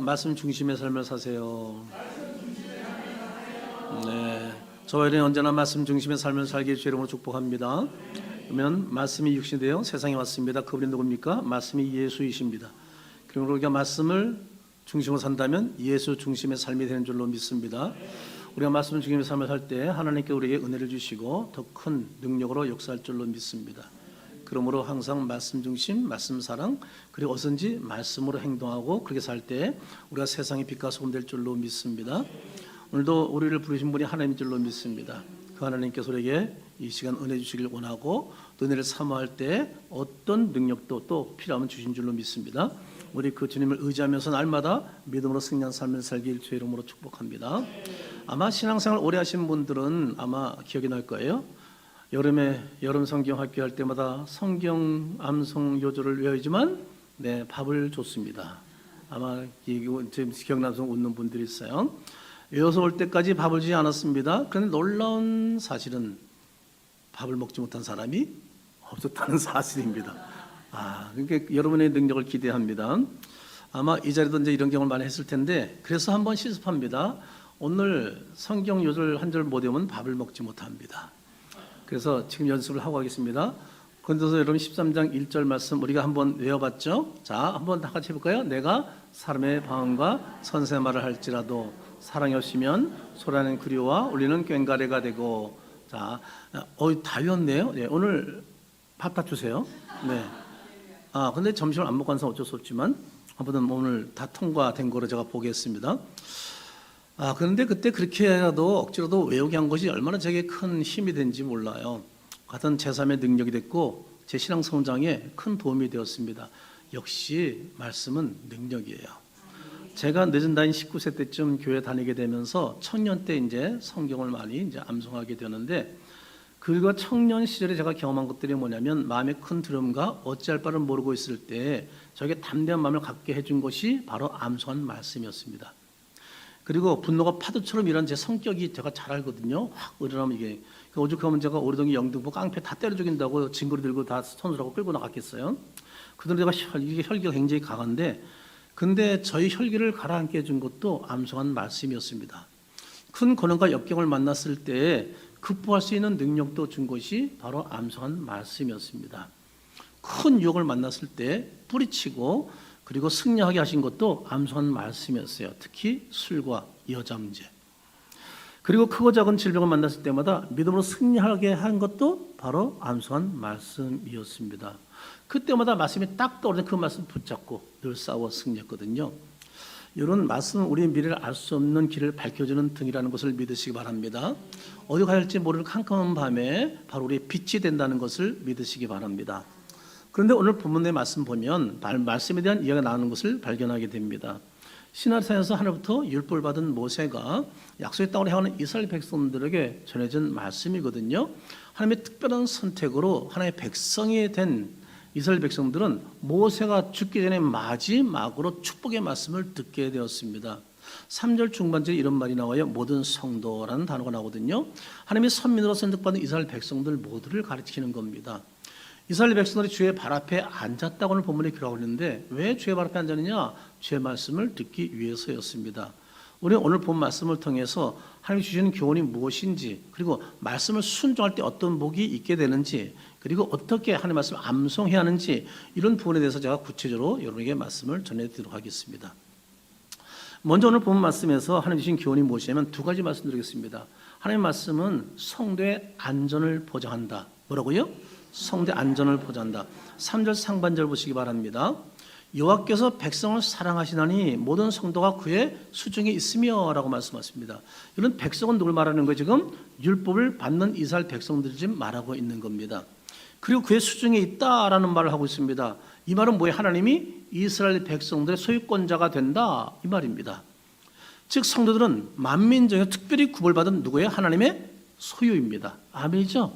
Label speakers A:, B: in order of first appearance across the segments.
A: 말씀 중심의 삶을 사세요. 네, 저와 여러분이 언제나 말씀 중심의 삶을 살게 주의 이름으로 축복합니다. 그러면 말씀이 육신이 되어 세상에 왔습니다. 그분이 누굽니까? 말씀이 예수이십니다. 그리고 우리가 말씀을 중심으로 산다면 예수 중심의 삶이 되는 줄로 믿습니다. 우리가 말씀 중심의 삶을 살 때 하나님께 우리에게 은혜를 주시고 더 큰 능력으로 역사할 줄로 믿습니다. 그러므로 항상 말씀 중심, 말씀 사랑, 그리고 어선지 말씀으로 행동하고 그렇게 살 때 우리가 세상의 빛과 소금 될 줄로 믿습니다. 오늘도 우리를 부르신 분이 하나님인 줄로 믿습니다. 그 하나님께서 우리에게 이 시간 은혜 주시길 원하고 또 은혜를 사모할 때 어떤 능력도 또 필요하면 주신 줄로 믿습니다. 우리 그 주님을 의지하면서 날마다 믿음으로 승리한 삶을 살길 주의 이름으로 축복합니다. 아마 신앙생활 오래 하신 분들은 아마 기억이 날 거예요. 여름에 여름 성경 학교할 때마다 성경 암송 요절을 외우지만 밥을 줬습니다. 아마 지금 기억나서 웃는 분들이 있어요. 외워서 올 때까지 밥을 주지 않았습니다. 그런데 놀라운 사실은 밥을 먹지 못한 사람이 없었다는 사실입니다. 그러니까 여러분의 능력을 기대합니다. 아마 이 자리도 이제 이런 경험을 많이 했을 텐데 그래서 한번 실습합니다. 오늘 성경 요절 한 절 못 외우면 밥을 먹지 못합니다. 그래서 지금 연습을 하고 가겠습니다. 그런데서 여러분 13장 1절 말씀 우리가 한번 외워봤죠? 자, 한번 다 같이 해볼까요? 내가 사람의 방언과 선생의 말을 할지라도 사랑이 없으면 소리하는 구리와 울리는 꽹과리가 되고. 자, 다 외웠네요. 네, 오늘 밥 다 주세요. 네. 근데 점심을 안 먹고 가서 어쩔 수 없지만 아무튼 오늘 다 통과된 거로 제가 보겠습니다. 그런데 그때 그렇게라도 억지로도 외우게 한 것이 얼마나 제게 큰 힘이 된지 몰라요. 같은 제3의 능력이 됐고 제 신앙 성장에 큰 도움이 되었습니다. 역시 말씀은 능력이에요. 제가 늦은 나이 19세 때쯤 교회 다니게 되면서 청년 때 이제 성경을 많이 이제 암송하게 되는데 그리고 청년 시절에 제가 경험한 것들이 뭐냐면 마음의 큰 두려움과 어찌할 바를 모르고 있을 때 저에게 담대한 마음을 갖게 해준 것이 바로 암송한 말씀이었습니다. 그리고 분노가 파도처럼 일어난 제 성격이 제가 잘 알거든요. 확 일어나면 이게 오죽하면 제가 오르동이 영등포 깡패 다 때려 죽인다고 징그러 들고 다 손으로 끌고 나갔겠어요. 그들은 제가 이게 혈기가 굉장히 강한데 근데 저희 혈기를 가라앉게 해준 것도 암송한 말씀이었습니다. 큰 고난과 역경을 만났을 때 극복할 수 있는 능력도 준 것이 바로 암송한 말씀이었습니다. 큰 유혹을 만났을 때 뿌리치고 그리고 승리하게 하신 것도 암송한 말씀이었어요. 특히 술과 여자 문제. 그리고 크고 작은 질병을 만났을 때마다 믿음으로 승리하게 한 것도 바로 암송한 말씀이었습니다. 그때마다 말씀이 딱 떠오르는 그 말씀 붙잡고 늘 싸워 승리했거든요. 이런 말씀은 우리의 미래를 알 수 없는 길을 밝혀주는 등이라는 것을 믿으시기 바랍니다. 어디 가야 할지 모르는 캄캄한 밤에 바로 우리의 빛이 된다는 것을 믿으시기 바랍니다. 그런데 오늘 본문의 말씀 보면 말씀에 대한 이야기가 나오는 것을 발견하게 됩니다. 시나이산에서 하늘부터 율법을 받은 모세가 약속의 땅으로 향하는 이스라엘 백성들에게 전해진 말씀이거든요. 하나님의 특별한 선택으로 하나님의 백성이 된 이스라엘 백성들은 모세가 죽기 전에 마지막으로 축복의 말씀을 듣게 되었습니다. 3절 중반절에 이런 말이 나와요. 모든 성도라는 단어가 나오거든요. 하나님의 선민으로 선택받은 이스라엘 백성들 모두를 가르치는 겁니다. 이스라엘 백성들이 주의 발 앞에 앉았다고 오늘 본문에 기록하고 있는데 왜 주의 발 앞에 앉았느냐? 주의 말씀을 듣기 위해서였습니다. 우리는 오늘 본 말씀을 통해서 하나님이 주시는 교훈이 무엇인지 그리고 말씀을 순종할 때 어떤 복이 있게 되는지 그리고 어떻게 하나님의 말씀을 암송해야 하는지 이런 부분에 대해서 제가 구체적으로 여러분에게 말씀을 전해드리도록 하겠습니다. 먼저 오늘 본 말씀에서 하나님 주신 교훈이 무엇이냐면 두 가지 말씀드리겠습니다. 하나님의 말씀은 성도의 안전을 보장한다. 뭐라고요? 성도의 안전을 보장한다. 3절 상반절 보시기 바랍니다. 여호와께서 백성을 사랑하시나니 모든 성도가 그의 수중에 있으며 라고 말씀하십니다. 이런 백성은 누굴 말하는 거예요? 지금 율법을 받는 이스라엘 백성들을 지금 말하고 있는 겁니다. 그리고 그의 수중에 있다라는 말을 하고 있습니다. 이 말은 뭐예요? 하나님이 이스라엘 백성들의 소유권자가 된다 이 말입니다. 즉 성도들은 만민 중에 특별히 구별받은 누구예요? 하나님의 소유입니다. 아멘이죠?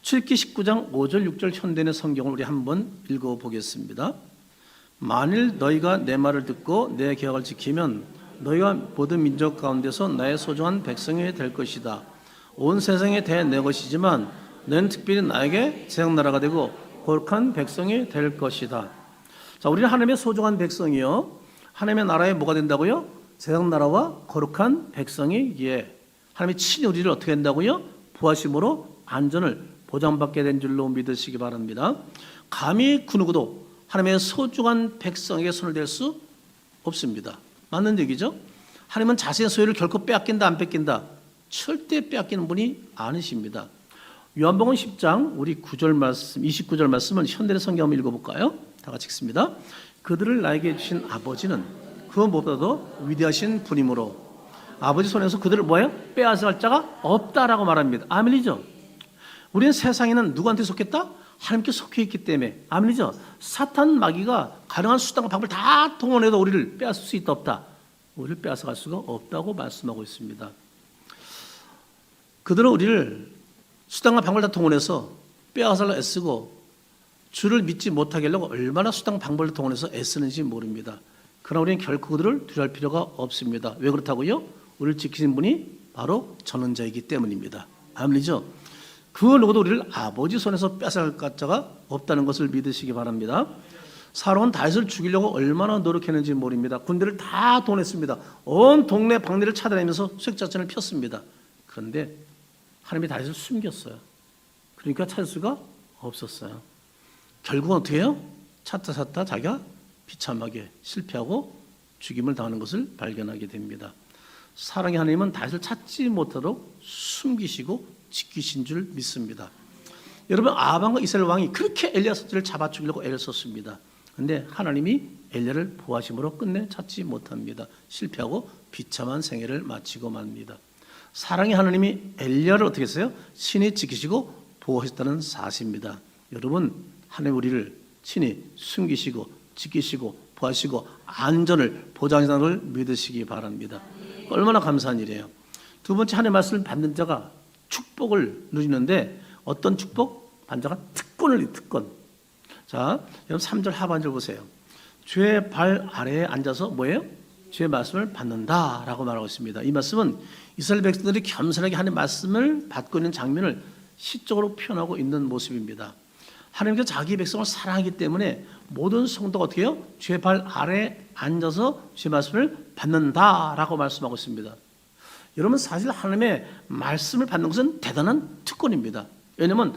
A: 출애굽기 19장 5절 6절 현대인의 성경을 우리 한번 읽어보겠습니다. 만일 너희가 내 말을 듣고 내 계약을 지키면 너희가 모든 민족 가운데서 나의 소중한 백성이 될 것이다. 온 세상에 대해 내 것이지만 너는 특별히 나에게 제각나라가 되고 거룩한 백성이 될 것이다. 자, 우리는 하나님의 소중한 백성이요. 하나님의 나라에 뭐가 된다고요? 세상 나라와 거룩한 백성이 하나님의 친히 우리를 어떻게 한다고요? 부하심으로 안전을 보장받게 된 줄로 믿으시기 바랍니다. 감히 그 누구도 하나님의 소중한 백성에게 손을 댈 수 없습니다. 맞는 얘기죠? 하나님은 자신의 소유를 결코 빼앗긴다 안 뺏긴다? 절대 빼앗기는 분이 아니십니다. 요한복음 10장 우리 9절 말씀 29절 말씀은 현대의 성경 한번 읽어볼까요? 다 같이 읽습니다. 그들을 나에게 주신 아버지는 그 무엇보다도 위대하신 분이므로 아버지 손에서 그들을 뭐예요? 빼앗을 자가 없다라고 말합니다. 아멘이죠? 우리는 세상에는 누구한테 속했다? 하나님께 속해 있기 때문에. 아멘이죠? 사탄 마귀가 가능한 수단과 방법을 다 동원해도 우리를 빼앗을 수 있다 없다? 우리를 빼앗아갈 수가 없다고 말씀하고 있습니다. 그들은 우리를 수단과 방법을 다 동원해서 빼앗으려 애쓰고 주를 믿지 못하게 하려고 얼마나 수단 방법을 동원해서 애쓰는지 모릅니다. 그러나 우리는 결코 그들을 두려워할 필요가 없습니다. 왜 그렇다고요? 우리를 지키신 분이 바로 전원자이기 때문입니다. 아멘이죠? 그 누구도 우리를 아버지 손에서 뺏어갈 자가 없다는 것을 믿으시기 바랍니다. 사울은 다윗을 죽이려고 얼마나 노력했는지 모릅니다. 군대를 다 동원했습니다. 온 동네 방네를 찾아다니면서 수색작전을 폈습니다. 그런데 하나님이 다윗을 숨겼어요. 그러니까 찾을 수가 없었어요. 결국은 어떻게 해요? 찾다 자기가 비참하게 실패하고 죽임을 당하는 것을 발견하게 됩니다. 사랑의 하나님은 다윗을 찾지 못하도록 숨기시고 지키신 줄 믿습니다. 여러분, 아합과 이스라엘 왕이 그렇게 엘리야 선지자를 잡아 죽이려고 애를 썼습니다. 그런데 하나님이 엘리야를 보호하심으로 끝내 찾지 못합니다. 실패하고 비참한 생애를 마치고 맙니다. 사랑의 하나님이 엘리야를 어떻게 했어요? 친히 지키시고 보호하셨다는 사실입니다. 여러분, 하나님 우리를 친히 숨기시고 지키시고 보호하시고 안전을 보장하시는 걸 믿으시기 바랍니다. 얼마나 감사한 일이에요. 두 번째, 하나님의 말씀을 받는 자가 축복을 누리는데 어떤 축복? 반자가 특권을 특권. 자, 여러분 3절 하반절 보세요. 주의 발 아래에 앉아서 뭐예요? 주의 말씀을 받는다라고 말하고 있습니다. 이 말씀은 이스라엘 백성들이 겸손하게 하나님의 말씀을 받고 있는 장면을 시적으로 표현하고 있는 모습입니다. 하나님께서 자기 백성을 사랑하기 때문에 모든 성도가 어떻게 해요? 주의 발 아래에 앉아서 주의 말씀을 받는다라고 말씀하고 있습니다. 여러분, 사실 하나님의 말씀을 받는 것은 대단한 특권입니다. 왜냐하면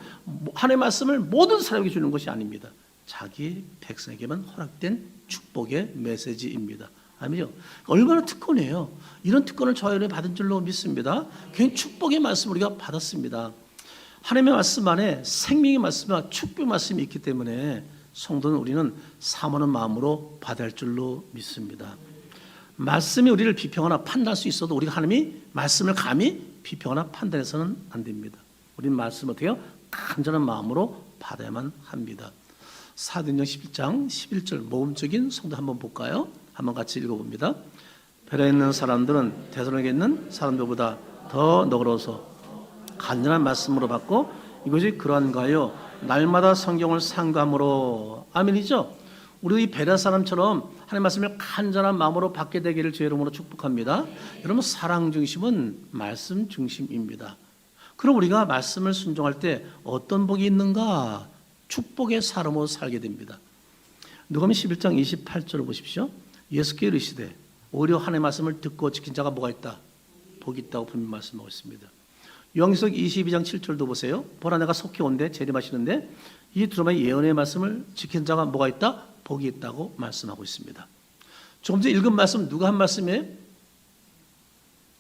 A: 하나님의 말씀을 모든 사람에게 주는 것이 아닙니다. 자기 백성에게만 허락된 축복의 메시지입니다. 아니요? 얼마나 특권이에요. 이런 특권을 저와 여러분이 받은 줄로 믿습니다. 괜히 축복의 말씀을 우리가 받았습니다. 하나님의 말씀 안에 생명의 말씀과 축복의 말씀이 있기 때문에 성도는 우리는 사모하는 마음으로 받아야 할 줄로 믿습니다. 말씀이 우리를 비평하나 판단할 수 있어도 우리가 하나님이 말씀을 감히 비평하나 판단해서는 안 됩니다. 우리는 말씀을 어떻게 해요? 간절한 마음으로 받아야만 합니다. 사도행전 11장 11절 모범적인 성도 한번 볼까요? 한번 같이 읽어봅니다. 베레에 있는 사람들은 데살로니가에 있는 사람들보다 더 너그러워서 간절한 말씀으로 받고 이것이 그러한가요? 날마다 성경을 상고함으로. 아멘이죠? 우리 이 베레아 사람처럼 하나님의 말씀을 간절한 마음으로 받게 되기를 주의 이름으로 축복합니다. 여러분, 사랑 중심은 말씀 중심입니다. 그럼 우리가 말씀을 순종할 때 어떤 복이 있는가? 축복의 사람으로 살게 됩니다. 누가복음 11장 28절을 보십시오. 예수께 이르시되 오히려 하나님의 말씀을 듣고 지킨 자가 뭐가 있다? 복이 있다고 분명히 말씀하고 있습니다. 요한계시록 22장 7절도 보세요. 보라, 내가 속히 온데 재림하시는데 이 두루마리 예언의 말씀을 지킨 자가 뭐가 있다? 복이 있다고 말씀하고 있습니다. 조금 전에 읽은 말씀 누가 한 말씀이에요?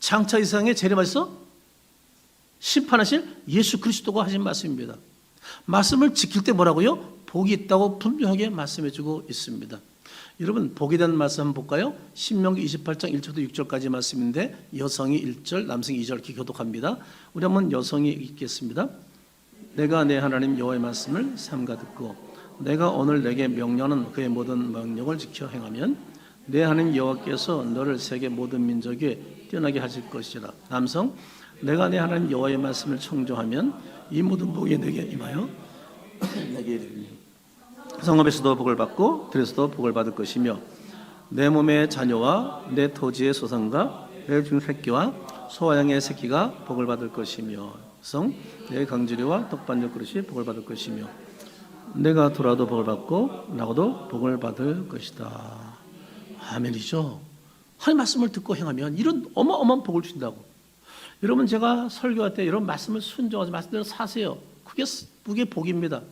A: 장차 이 세상에 재림하셔서 심판하실 예수 그리스도가 하신 말씀입니다. 말씀을 지킬 때 뭐라고요? 복이 있다고 분명하게 말씀해주고 있습니다. 여러분, 복에 대한 말씀 한번 볼까요? 신명기 28장 1절부터 6절까지 말씀인데 여성이 1절, 남성이 2절 이렇게 교독합니다. 우리 한번 여성이 읽겠습니다. 내가 내 하나님 여호와의 말씀을 삼가 듣고 내가 오늘 내게 명령하는 그의 모든 명령을 지켜 행하면 내 하나님 여호와께서 너를 세계 모든 민족에 뛰어나게 하실 것이라. 남성, 내가 내 하나님 여호와의 말씀을 청조하면 이 모든 복이 내게 임하여 내게 이르리니 성읍에서도 복을 받고 들에서도 복을 받을 것이며 내 몸의 자녀와 내 토지의 소산과 내 중 새끼와 소와 양의 새끼가 복을 받을 것이며 성, 내 강주리와 떡반죽 그릇이 복을 받을 것이며 내가 돌아도 복을 받고 나고도 복을 받을 것이다. 아멘이죠. 하나님 말씀을 듣고 행하면 이런 어마어마한 복을 주신다고. 여러분 제가 설교할 때 이런 말씀을 순종하지 말씀대로 사세요. 그게 복입니다.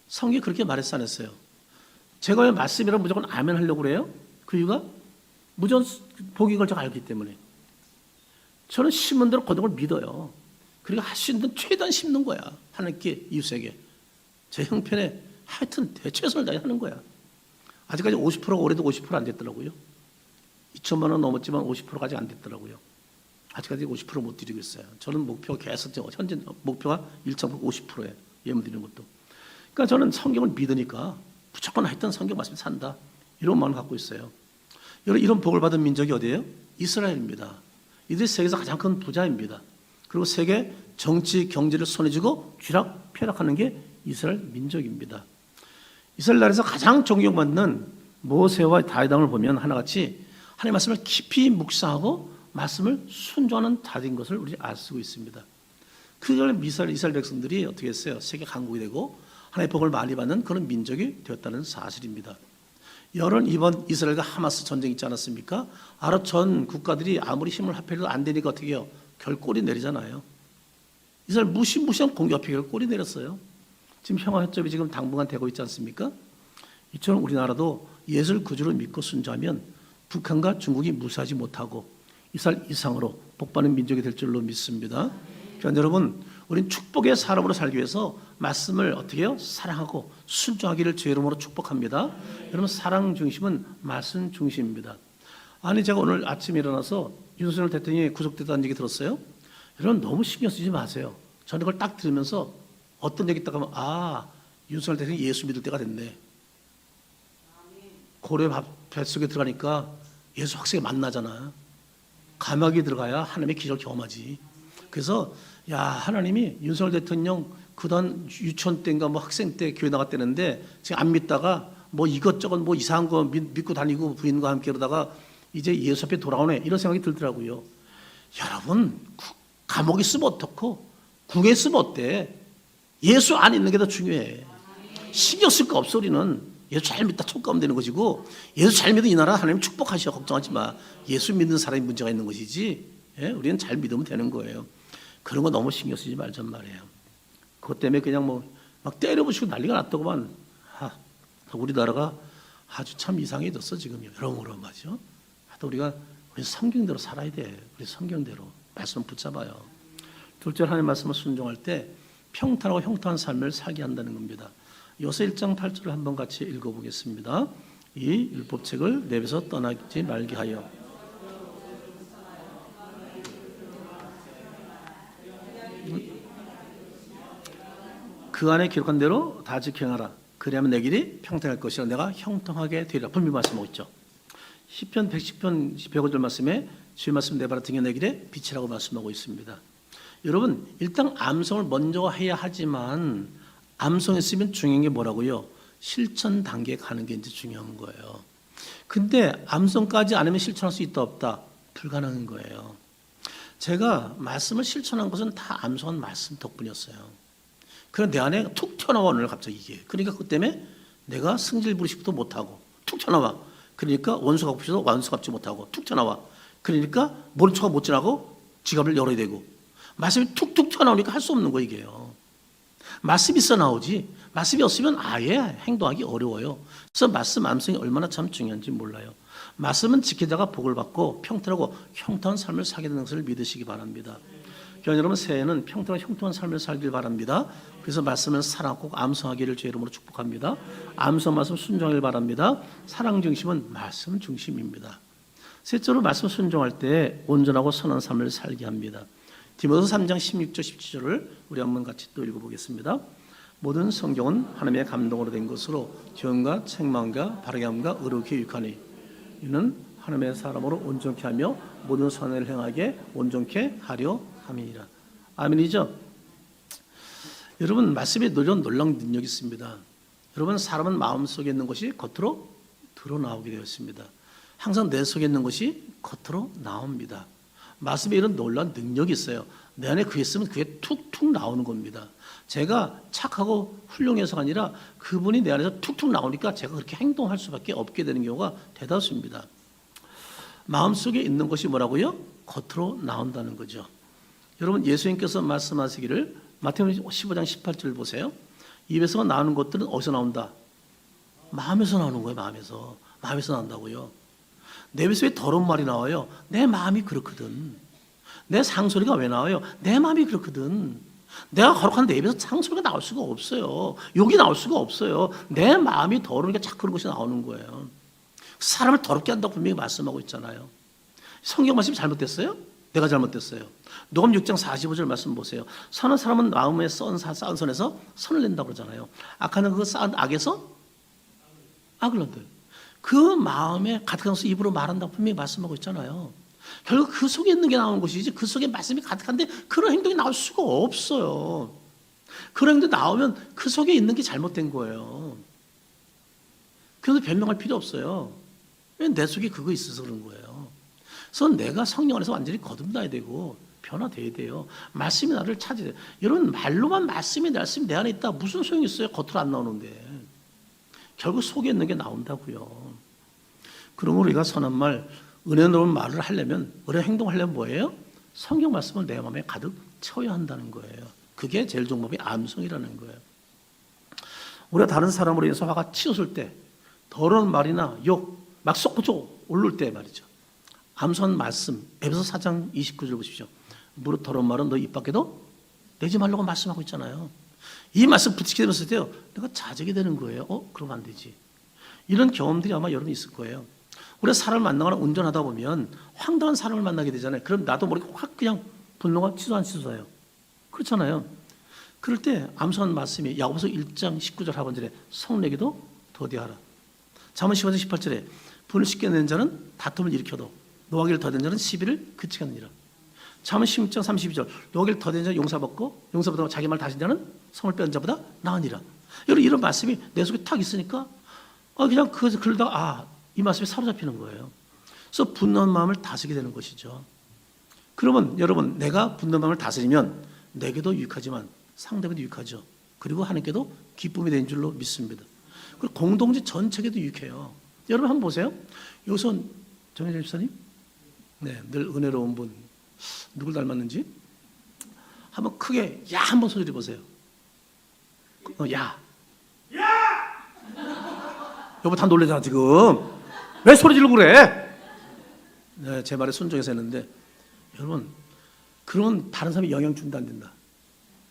A: 성경이 그렇게 말했어 안 했어요? 제가 왜 말씀이라 무조건 아멘 하려고 그래요? 그 이유가 무조건 복인 걸 제가 알기 때문에. 저는 심은 대로 거둔 걸 믿어요. 그러니까 할 수 있는 최대한 심는 거야. 하나님께 이웃에게. 제 형편에 하여튼 최선을 다해 하는 거야. 아직까지 50%가 올해도 50% 안 됐더라고요. 2천만 원 넘었지만 50%가 아직 안 됐더라고요. 아직까지 50% 못 드리고 있어요. 저는 목표가 계속 현재 목표가 1.50%예요. 예물 드리는 것도. 그러니까 저는 성경을 믿으니까 무조건 하여튼 성경 말씀 산다. 이런 마음을 갖고 있어요. 이런 복을 받은 민족이 어디예요? 이스라엘입니다. 이들이 세계에서 가장 큰 부자입니다. 그리고 세계 정치, 경제를 손에 쥐고 쥐락펴락하는 게 이스라엘 민족입니다. 이스라엘 나라에서 가장 존경받는 모세와 다윗왕을 보면 하나같이 하나님의 말씀을 깊이 묵상하고 말씀을 순종하는 자들인 것을 우리 알 수 있습니다. 그걸 이스라엘 백성들이 어떻게 했어요? 세계 강국이 되고 하나님의 복을 많이 받는 그런 민족이 되었다는 사실입니다. 여론 이번 이스라엘과 하마스 전쟁 있지 않았습니까? 아랍 전 국가들이 아무리 힘을 합해도 안 되니까 어떻게 해요? 결 꼬리 내리잖아요. 이스라엘 무시무시한 공격 앞에 결 꼬리 내렸어요. 지금 평화 협정이 지금 당분간 되고 있지 않습니까? 이처럼 우리나라도 예수를 구주로 믿고 순종하면 북한과 중국이 무사하지 못하고 이스라엘 이상으로 복받는 민족이 될 줄로 믿습니다. 그러니까 여러분, 우리는 축복의 사람으로 살기 위해서 말씀을 어떻게 해요? 사랑하고 순종하기를 주의 이름으로 축복합니다. 여러분, 사랑 중심은 말씀 중심입니다. 아니 제가 오늘 아침에 일어나서 윤석열 대통령이 구속됐다는 얘기 들었어요. 여러분 너무 신경 쓰지 마세요. 저는 그걸 딱 들으면서 어떤 얘기 딱 하면 윤석열 대통령이 예수 믿을 때가 됐네. 고래 뱃속에 들어가니까 예수 확실히 만나잖아. 감옥에 들어가야 하나님의 기적을 경험하지. 그래서 하나님이 윤석열 대통령 그단 유치원 때인가 학생 때 교회 나갔다는데 지금 안 믿다가 이것저것 이상한 거 믿고 다니고 부인과 함께 그러다가 이제 예수 앞에 돌아오네 이런 생각이 들더라고요. 여러분 감옥에 있으면 어떻고 궁에 있으면 어때? 예수 안 있는 게 더 중요해. 신경 쓸 거 없어. 우리는 예수 잘 믿다 촉구하면 되는 것이고 예수 잘 믿으면 이 나라 하나님 축복하셔. 걱정하지 마. 예수 믿는 사람이 문제가 있는 것이지 우리는 잘 믿으면 되는 거예요. 그런 거 너무 신경 쓰지 말란 말이에요. 그것 때문에 그냥 막 때려부시고 난리가 났다고만. 우리나라가 아주 참 이상해졌어 지금 여러모로 말이죠. 우리 성경대로 살아야 돼. 우리 성경대로 말씀 붙잡아요. 둘째, 하나님의 말씀을 순종할 때 평탄하고 형통한 삶을 살게 한다는 겁니다. 요새 1장 8절을 한번 같이 읽어보겠습니다. 이 율법책을 내 입에서 떠나지 말게 하여 그 안에 기록한 대로 다 지켜하라. 그래야만 내 길이 평탄할 것이라. 내가 형통하게 되리라. 분명히 말씀하고 있죠. 시편 110편 105절 말씀에 주의 말씀 내 발에 등에 내 길에 빛이라고 말씀하고 있습니다. 여러분 일단 암송을 먼저 해야 하지만 암송했으면 중요한 게 뭐라고요? 실천 단계에 가는 게 이제 중요한 거예요. 근데 암송까지 안 하면 실천할 수 있다 없다? 불가능한 거예요. 제가 말씀을 실천한 것은 다 암송한 말씀 덕분이었어요. 그런데 내 안에 툭 튀어나와 오늘 갑자기 이게. 그러니까 그것 때문에 내가 승질 부리시부터 못하고 툭 튀어나와. 그러니까 원수 갚으셔도 원수 갚지 못하고 툭 튀어나와. 그러니까 모른 척하고 못 지나고 지갑을 열어야 되고 말씀이 툭툭 튀어나오니까 할 수 없는 거 이게요. 말씀이 있어 나오지 말씀이 없으면 아예 행동하기 어려워요. 그래서 말씀 암송이 얼마나 참 중요한지 몰라요. 말씀은 지키다가 복을 받고 평탄하고 형통한 삶을 살게 되는 것을 믿으시기 바랍니다. 그러니까 여러분 새해에는 평탄하고 형통한 삶을 살길 바랍니다. 그래서 말씀을 사랑하고 암송하기를 주의 이름으로 축복합니다. 암송 말씀 순종하길 바랍니다. 사랑 중심은 말씀 중심입니다. 셋째로 말씀 순종할 때 온전하고 선한 삶을 살게 합니다. 디모데서 3장 16절 17절을 우리 한번 같이 또 읽어보겠습니다. 모든 성경은 하나님의 감동으로 된 것으로 지원과 책망과 바르게 함과 의롭게 유익하니 이는 하나님의 사람으로 온전케 하며 모든 선을 행하게 온전케 하려 함이니라. 아멘이죠? 여러분 말씀에 놀라운 능력이 있습니다. 여러분 사람은 마음속에 있는 것이 겉으로 드러나오게 되었습니다. 항상 내 속에 있는 것이 겉으로 나옵니다. 말씀에 이런 놀라운 능력이 있어요. 내 안에 그게 있으면 그게 툭툭 나오는 겁니다. 제가 착하고 훌륭해서가 아니라 그분이 내 안에서 툭툭 나오니까 제가 그렇게 행동할 수밖에 없게 되는 경우가 대다수입니다. 마음속에 있는 것이 뭐라고요? 겉으로 나온다는 거죠. 여러분, 예수님께서 말씀하시기를 마태복음 15장 18절 보세요. 입에서 나오는 것들은 어디서 나온다? 마음에서 나오는 거예요. 마음에서 나온다고요. 내 입에서 왜 더러운 말이 나와요? 내 마음이 그렇거든. 내 상소리가 왜 나와요? 내 마음이 그렇거든. 내가 거룩한 내 입에서 상소리가 나올 수가 없어요. 욕이 나올 수가 없어요. 내 마음이 더러우니까 자꾸 그런 것이 나오는 거예요. 사람을 더럽게 한다고 분명히 말씀하고 있잖아요. 성경 말씀이 잘못됐어요? 내가 잘못됐어요. 녹음 6장 45절 말씀 보세요. 선한 사람은 마음에 쌓은 선에서 선을 낸다고 그러잖아요. 악한 그 쌓은 악에서 악을 얻어요. 그 마음에 가득한 것을 입으로 말한다고 분명히 말씀하고 있잖아요. 결국 그 속에 있는 게 나오는 것이지 그 속에 말씀이 가득한데 그런 행동이 나올 수가 없어요. 그런 행동이 나오면 그 속에 있는 게 잘못된 거예요. 그래서 변명할 필요 없어요. 내 속에 그거 있어서 그런 거예요. 그래서 내가 성령 안에서 완전히 거듭나야 되고 변화돼야 돼요. 말씀이 나를 찾아야 돼요. 여러분, 말로만 말씀이 내 안에 있다 무슨 소용이 있어요? 겉으로 안 나오는데. 결국 속에 있는 게 나온다고요. 그러므로 우리가 선한 말, 은혜로운 말을 하려면, 은혜 행동하려면 뭐예요? 성경 말씀을 내 마음에 가득 채워야 한다는 거예요. 그게 제일 좋은 법이 암송이라는 거예요. 우리가 다른 사람으로 인해서 화가 치솟을 때, 더러운 말이나 욕, 막 쏟아져 오를 때 말이죠. 암송한 말씀, 에베소 4장 29절 보십시오. 무릇 더러운 말은 너 입 밖에도 내지 말라고 말씀하고 있잖아요. 이 말씀 붙이게 되었을 때요, 내가 자적이 되는 거예요. 그러면 안 되지. 이런 경험들이 아마 여러분 있을 거예요. 우리가 사람을 만나거나 운전하다 보면 황당한 사람을 만나게 되잖아요. 그럼 나도 모르게 확 그냥 분노가 치솟아요. 그렇잖아요. 그럴 때 암송한 말씀이 야고보서 1장 19절 하반절에 성내기도 더디하라. 잠언 15장 18절에 분을 쉽게 내는 자는 다툼을 일으켜도 노하기를 더딘 자는 시비를 그치게 하느니라. 잠언 16장 32절 노하기를 더딘 자는 용서받고 용서받고 자기 말 다신 자는 성을 빼앗는 자보다 나으니라. 여러분, 이런 말씀이 내 속에 탁 있으니까 그냥 그러다가 이 말씀에 사로잡히는 거예요. 그래서 분노한 마음을 다스리게 되는 것이죠. 그러면 여러분, 내가 분노한 마음을 다스리면 내게도 유익하지만 상대에게도 유익하죠. 그리고 하나님께도 기쁨이 되는 줄로 믿습니다. 그리고 공동체 전체에도 유익해요. 여러분 한번 보세요. 여기서 정혜재 집사님, 늘 은혜로운 분, 누굴 닮았는지 한번 크게 야 한번 소리 보세요. 야. 여보 다 놀래잖아 지금. 왜 소리 지르고 그래? 네, 제 말에 순종해서 했는데 여러분, 그런 다른 사람이 영향 준다 안 된다.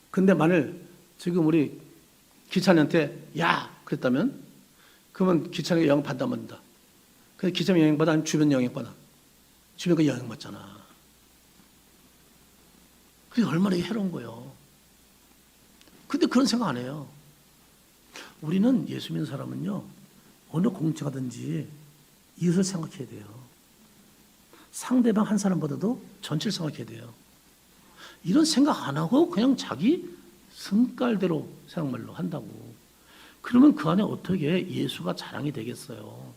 A: 근데 만일 지금 우리 기찬이한테 야 그랬다면 그러면 기찬이가 영향 받다 만다. 근데 기찬이 영향 받아 아니면 주변 영향 받아? 주변가 영향 받잖아. 그게 얼마나 해로운 거예요. 근데 그런 생각 안 해요. 우리는 예수 믿는 사람은요, 어느 공동체가든지 이웃을 생각해야 돼요. 상대방 한 사람보다도 전체를 생각해야 돼요. 이런 생각 안 하고 그냥 자기 성깔대로 생각말로 한다고. 그러면 그 안에 어떻게 예수가 자랑이 되겠어요?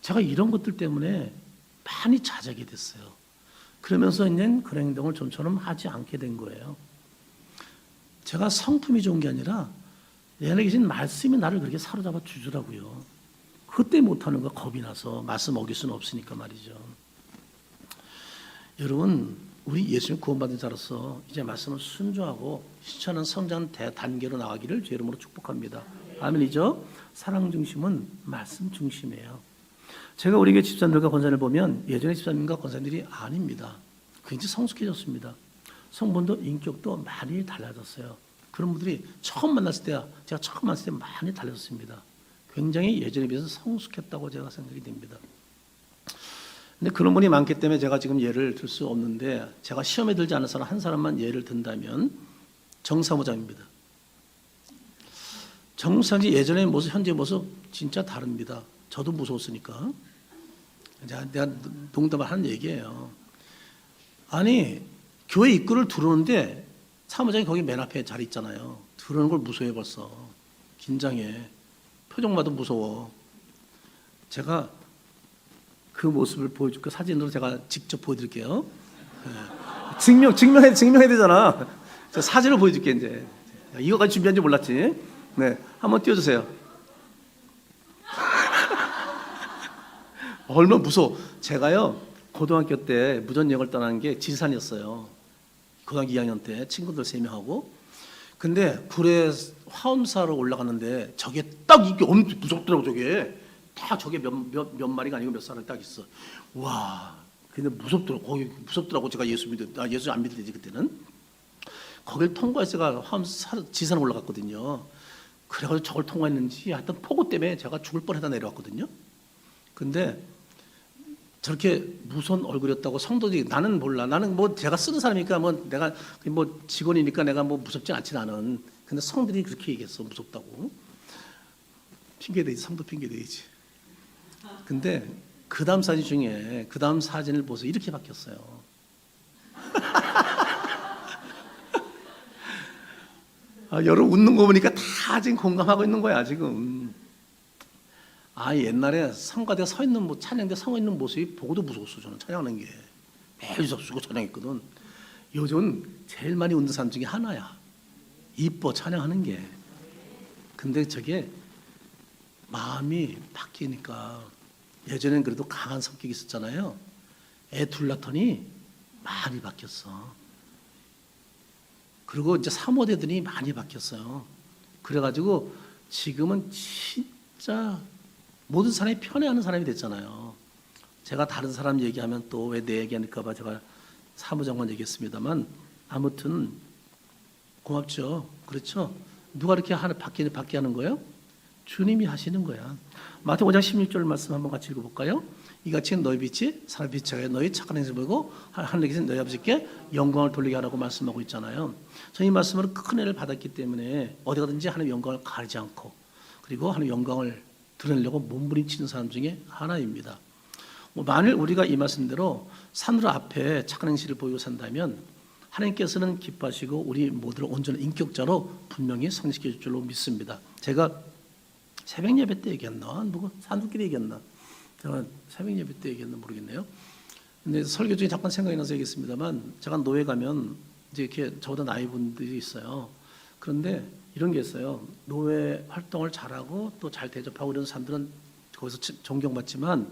A: 제가 이런 것들 때문에 많이 자작이 됐어요. 그러면서 이제 그런 행동을 좀처럼 하지 않게 된 거예요. 제가 성품이 좋은 게 아니라 내 안에 계신 말씀이 나를 그렇게 사로잡아 주더라고요. 그때 못하는 거 겁이 나서 말씀 어길 수는 없으니까 말이죠. 여러분, 우리 예수님 구원받은 자로서 이제 말씀을 순종하고 실천하는 성장 단계로 나가기를 주 이름으로 축복합니다. 아멘이죠? 사랑 중심은 말씀 중심이에요. 제가 우리 교회 집사님들과 권사님을 보면 예전의 집사님과 권사님들이 아닙니다. 굉장히 성숙해졌습니다. 성분도 인격도 많이 달라졌어요. 그런 분들이 처음 만났을 때야, 제가 처음 만났을 때 많이 달라졌습니다. 굉장히 예전에 비해서 성숙했다고 제가 생각이 됩니다. 근데 그런 분이 많기 때문에 제가 지금 예를 들 수 없는데, 제가 시험에 들지 않은 사람 한 사람만 예를 든다면 정사무장입니다. 정사무장이 예전의 모습, 현재 모습 진짜 다릅니다. 저도 무서웠으니까. 내가 농담을 하는 얘기예요. 아니, 교회 입구를 들어오는데 사무장이 거기 맨 앞에 자리 있잖아요. 들어오는 걸 무서워해 벌써. 긴장해. 표정 봐도 무서워. 제가 그 모습을 보여줄까 사진으로 제가 직접 보여드릴게요. 증명해야 되잖아. 저 사진을 보여줄게 이제. 이거까지 준비한 줄 몰랐지. 네, 한번 띄워주세요. 얼마나 무서워. 제가요 고등학교 때 무전여행을 떠난 게 지산이었어요. 고등학교 2학년 때 친구들 3명하고. 근데 굴에 화엄사로 올라갔는데 저게 딱 이게 엄청 무섭더라고. 저게 몇 마리가 아니고 몇 사람이 딱 있어. 와, 근데 무섭더라고. 거기 무섭더라고. 제가 예수 안 믿을 때지 그때는. 거길 통과해서 제가 화엄사 지산 올라갔거든요. 그래가지고 저걸 통과했는지 하여튼 폭우 때문에 제가 죽을 뻔하다 내려왔거든요. 근데 저렇게 무서운 얼굴이었다고 성도들이, 나는 몰라. 나는 뭐 제가 쓰는 사람이니까 뭐 내가 뭐 직원이니까 내가 뭐 무섭지 않지 나는. 근데 성들이 그렇게 얘기했어. 무섭다고. 핑계대지. 성도 핑계대지. 근데 그 다음 사진 중에 그 다음 사진을 보서 이렇게 바뀌었어요. 여러분 웃는 거 보니까 다 지금 공감하고 있는 거야 지금. 옛날에 성가대 서 있는 찬양대 서 있는 모습이 보고도 무서웠어. 저는 찬양하는 게 매일 접수고 찬양했거든. 요즘은 제일 많이 웃는 사람 중에 하나야. 이뻐 찬양하는 게. 근데 저게 마음이 바뀌니까. 예전엔 그래도 강한 성격이 있었잖아요. 애 둘 낳더니 많이 바뀌었어. 그리고 이제 사모되더니 많이 바뀌었어요. 그래가지고 지금은 진짜 모든 사람이 편애하는 사람이 됐잖아요. 제가 다른 사람 얘기하면 또 왜 내 얘기하니까 봐 제가 사무장관 얘기했습니다만 아무튼 고맙죠. 그렇죠? 누가 이렇게 받게 하는 거예요? 주님이 하시는 거야. 마태복음 5장 16절 말씀 한번 같이 읽어볼까요? 이같이 너희 빛이 사람 빛이 너희 착한 행실 보이고 하늘에 계신 너희 아버지께 영광을 돌리게 하라고 말씀하고 있잖아요. 저희 말씀으로 큰 은혜를 받았기 때문에 어디 가든지 하나님의 영광을 가리지 않고 그리고 하나님의 영광을 드러내려고 몸부림치는 사람 중에 하나입니다. 만일 우리가 이 말씀대로 산으로 앞에 착한 행실을 보이고 산다면 하나님께서는 기뻐하시고 우리 모두를 온전한 인격자로 분명히 성식해 줄 줄로 믿습니다. 제가 새벽 예배 때 얘기했나? 누구 산들끼리 얘기했나? 제가 새벽 예배 때 얘기했나 모르겠네요. 근데 설교 중에 잠깐 생각이 나서 얘기했습니다만 제가 노예 가면 이제 이렇게 저보다 나이 분들이 있어요. 그런데 이런 게 있어요. 노예 활동을 잘하고 또 잘 대접하고 이런 사람들은 거기서 존경받지만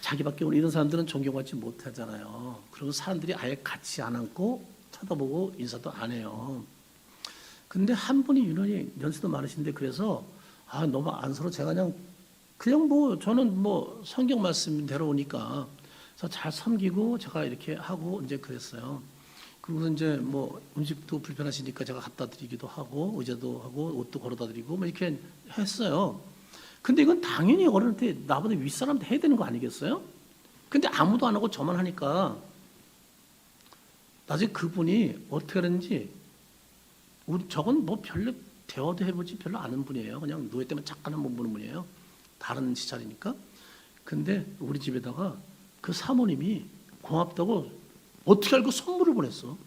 A: 자기밖에 이런 사람들은 존경받지 못하잖아요. 그리고 사람들이 아예 같이 안 앉고 쳐다보고 인사도 안 해요. 근데 한 분이 유난히 연세도 많으신데 그래서 너무 안서로 제가 그냥 뭐 저는 뭐 성경 말씀대로 오니까 그래서 잘 섬기고 제가 이렇게 하고 이제 그랬어요. 그리고 이제 뭐 음식도 불편하시니까 제가 갖다 드리기도 하고 의자도 하고 옷도 걸어다 드리고 뭐 이렇게 했어요. 근데 이건 당연히 어른한테 나보다 윗사람한테 해야 되는 거 아니겠어요? 근데 아무도 안 하고 저만 하니까 나중에 그분이 어떻게 하는지 저건 뭐 별로 대화도 해보지 별로 아는 분이에요. 그냥 노예 때문에 잠깐 한번 보는 분이에요. 다른 시찰이니까. 근데 우리 집에다가 그 사모님이 고맙다고 어떻게 알고 선물을 보냈어.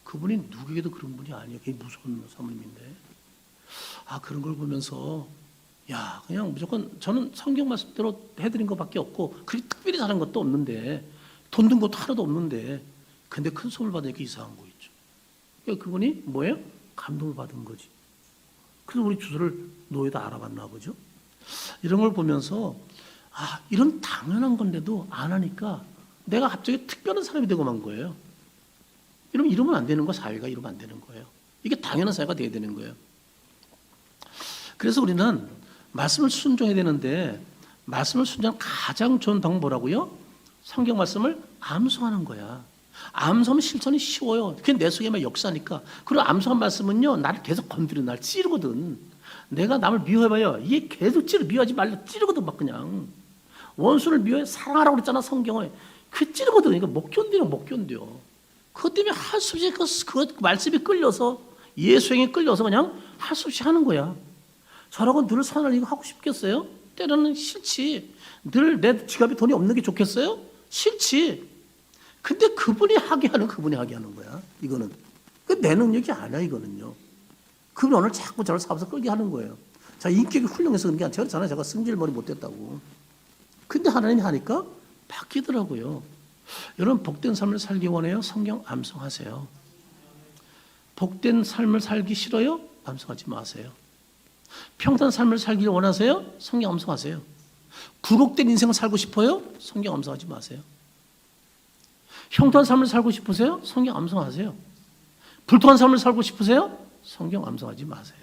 A: 그분이 누구에게도 그런 분이 아니에요. 그게 무서운 사모님인데. 그런 걸 보면서 그냥 무조건 저는 성경 말씀대로 해드린 것밖에 없고 그렇게 특별히 잘한 것도 없는데 돈 든 것도 하나도 없는데 근데 큰 선물 받으니까 이상한 거 있죠. 그러니까 그분이 뭐예요? 감동을 받은 거지. 그래서 우리 주소를 노예다 알아봤나 보죠. 이런 걸 보면서 이런 당연한 건데도 안 하니까 내가 갑자기 특별한 사람이 되고 만 거예요. 이러면 안 되는 거. 사회가 이러면 안 되는 거예요. 이게 당연한 사회가 돼야 되는 거예요. 그래서 우리는 말씀을 순종해야 되는데 말씀을 순종하는 가장 좋은 방법 뭐라고요? 성경 말씀을 암송하는 거야. 암송하면 실천이 쉬워요. 그게 내 속에만 역사니까. 그리고 암송한 말씀은요, 나를 계속 건드려, 날 찌르거든. 내가 남을 미워해봐요. 이게 계속 미워하지 말라 찌르거든, 막 그냥. 원수를 미워해 사랑하라고 그랬잖아, 성경에. 그 찌르거든. 이거 못 견뎌. 그것 때문에 할 수 없이 그 말씀이 끌려서 예수행에 끌려서 그냥 할 수 없이 하는 거야. 저라고 늘 선을 이거 하고 싶겠어요? 때로는 싫지. 늘 내 지갑에 돈이 없는 게 좋겠어요? 싫지. 근데 그분이 하게 하는 거야. 이거는. 내 능력이 아니야, 이거는요. 그분이 오늘 자꾸 저를 잡아서 끌게 하는 거예요. 자, 인격이 훌륭해서 그런 게 아니라 제가 승질머리 못됐다고. 근데 하나님이 하니까 바뀌더라고요. 여러분 복된 삶을 살기 원해요? 성경 암송하세요. 복된 삶을 살기 싫어요? 암송하지 마세요. 평탄 삶을 살기를 원하세요? 성경 암송하세요. 굴곡된 인생을 살고 싶어요? 성경 암송하지 마세요. 형통한 삶을 살고 싶으세요? 성경 암송하세요. 불통한 삶을 살고 싶으세요? 성경 암송하지 마세요.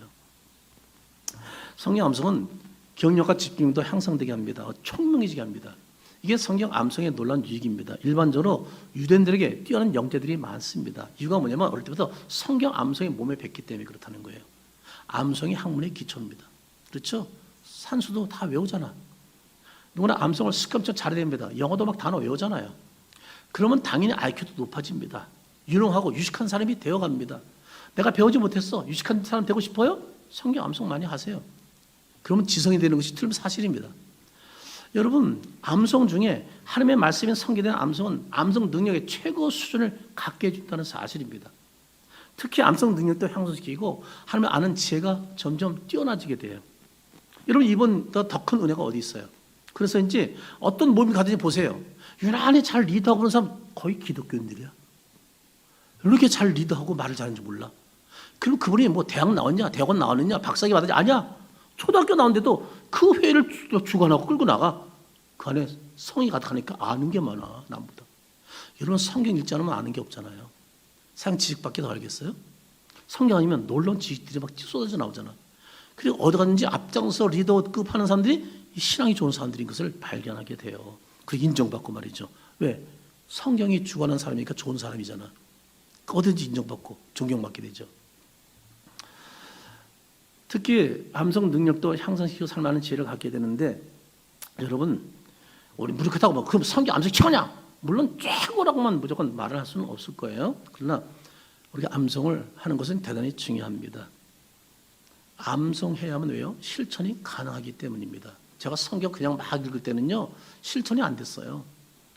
A: 성경 암송은 경력과 집중도 향상되게 합니다. 총명해지게 합니다. 이게 성경 암송의 놀라운 유익입니다. 일반적으로 유대인들에게 뛰어난 영재들이 많습니다. 이유가 뭐냐면 어릴 때부터 성경 암송이 몸에 뱄기 때문에 그렇다는 거예요. 암송이 학문의 기초입니다. 그렇죠? 산수도 다 외우잖아. 누구나 암송을 습관처럼 잘해야 됩니다. 영어도 막 단어 외우잖아요. 그러면 당연히 IQ도 높아집니다. 유능하고 유식한 사람이 되어갑니다. 내가 배우지 못했어. 유식한 사람 되고 싶어요? 성경 암송 많이 하세요. 그러면 지성이 되는 것이 틀린 사실입니다. 여러분, 암송 중에 하나님의 말씀이 성기된 암송은 암송 능력의 최고 수준을 갖게 해준다는 사실입니다. 특히 암송 능력도 향상시키고 하나님을 아는 지혜가 점점 뛰어나지게 돼요. 여러분, 이번 더 큰 은혜가 어디 있어요? 그래서 이제 어떤 몸이 가든지 보세요. 유난히 잘 리더하고 그런 사람 거의 기독교인들이야. 이렇게 잘 리더하고 말을 잘하는지 몰라. 그럼 그분이 뭐 대학 나왔냐, 대학원 나왔느냐, 박사학위 받았냐? 아니야. 초등학교 나왔는데도 그 회의를 주관하고 끌고 나가. 그 안에 성이 가득하니까 아는 게 많아, 남보다. 여러분, 성경 읽지 않으면 아는 게 없잖아요. 세상 지식밖에 더 알겠어요? 성경 아니면 놀라운 지식들이 막 쏟아져 나오잖아. 그리고 어디 갔는지 앞장서 리더급 하는 사람들이 신앙이 좋은 사람들인 것을 발견하게 돼요. 그 인정받고 말이죠. 왜? 성경이 주관하는 사람이니까 좋은 사람이잖아. 어딘지 인정받고 존경받게 되죠. 특히 암송 능력도 향상시키고 살만한 지혜를 갖게 되는데, 여러분, 우리 무력하다고 막 그럼 성경 암송 최고냐? 물론 최고라고만 무조건 말을 할 수는 없을 거예요. 그러나 우리가 암송을 하는 것은 대단히 중요합니다. 암송해야만 왜요? 실천이 가능하기 때문입니다. 제가 성경 그냥 막 읽을 때는요, 실천이 안 됐어요.